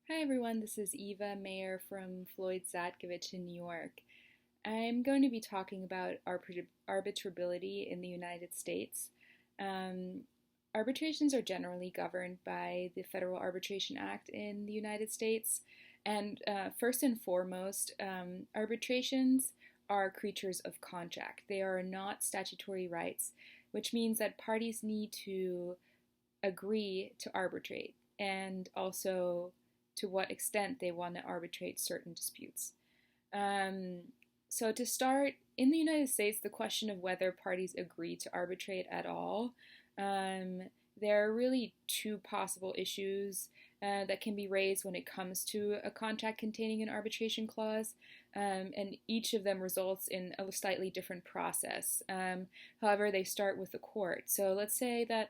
Hi everyone, this is Eva Mayer from Floyd Zatkovich in New York. I'm going to be talking about arbitrability in the United States. Um, Arbitrations are generally governed by the Federal Arbitration Act in the United States. And first and foremost, arbitrations are creatures of contract. They are not statutory rights, which means that parties need to agree to arbitrate and also to what extent they want to arbitrate certain disputes. Um, so, to start, in the United States, the question of whether parties agree to arbitrate at all, um, there are really two possible issues that can be raised when it comes to a contract containing an arbitration clause, and each of them results in a slightly different process. However, they start with the court. So, let's say that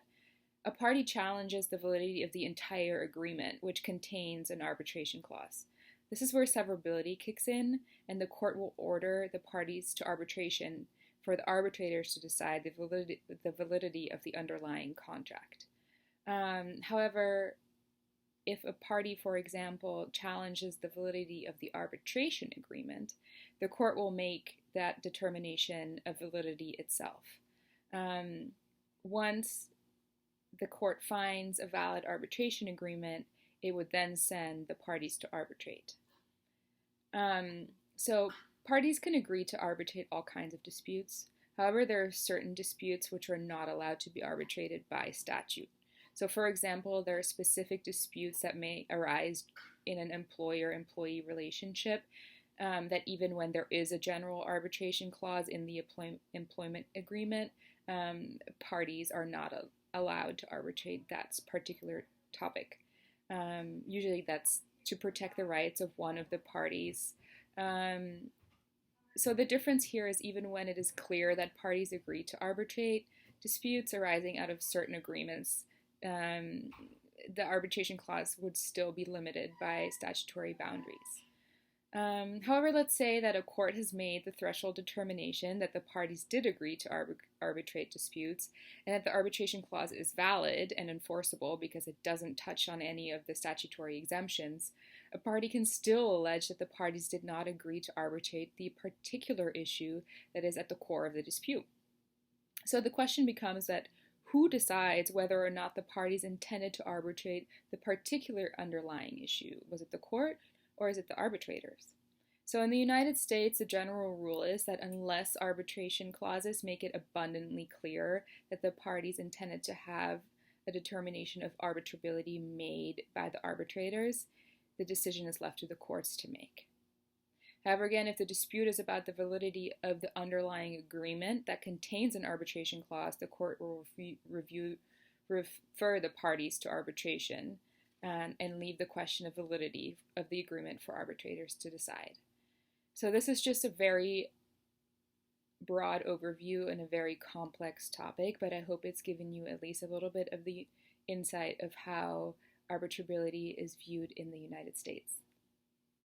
a party challenges the validity of the entire agreement, which contains an arbitration clause. This is where severability kicks in, and the court will order the parties to arbitration for the arbitrators to decide the validity of the underlying contract. However, if a party, for example, challenges the validity of the arbitration agreement, the court will make that determination of validity itself. Once the court finds a valid arbitration agreement, it would then send the parties to arbitrate. So parties can agree to arbitrate all kinds of disputes. However, there are certain disputes which are not allowed to be arbitrated by statute. So, for example, there are specific disputes that may arise in an employer-employee relationship that even when there is a general arbitration clause in the employment agreement, parties are not allowed to arbitrate that particular topic. Usually that's to protect the rights of one of the parties. So the difference here is even when it is clear that parties agree to arbitrate disputes arising out of certain agreements, the arbitration clause would still be limited by statutory boundaries. However, let's say that a court has made the threshold determination that the parties did agree to arbitrate disputes and that the arbitration clause is valid and enforceable because it doesn't touch on any of the statutory exemptions. A party can still allege that the parties did not agree to arbitrate the particular issue that is at the core of the dispute. So the question becomes that who decides whether or not the parties intended to arbitrate the particular underlying issue? Was it the court? Or is it the arbitrators? So in the United States, the general rule is that unless arbitration clauses make it abundantly clear that the parties intended to have a determination of arbitrability made by the arbitrators, the decision is left to the courts to make. However, again, if the dispute is about the validity of the underlying agreement that contains an arbitration clause, the court will refer the parties to arbitration and leave the question of validity of the agreement for arbitrators to decide. So this is just a very broad overview and a very complex topic, but I hope it's given you at least a little bit of the insight of how arbitrability is viewed in the United States.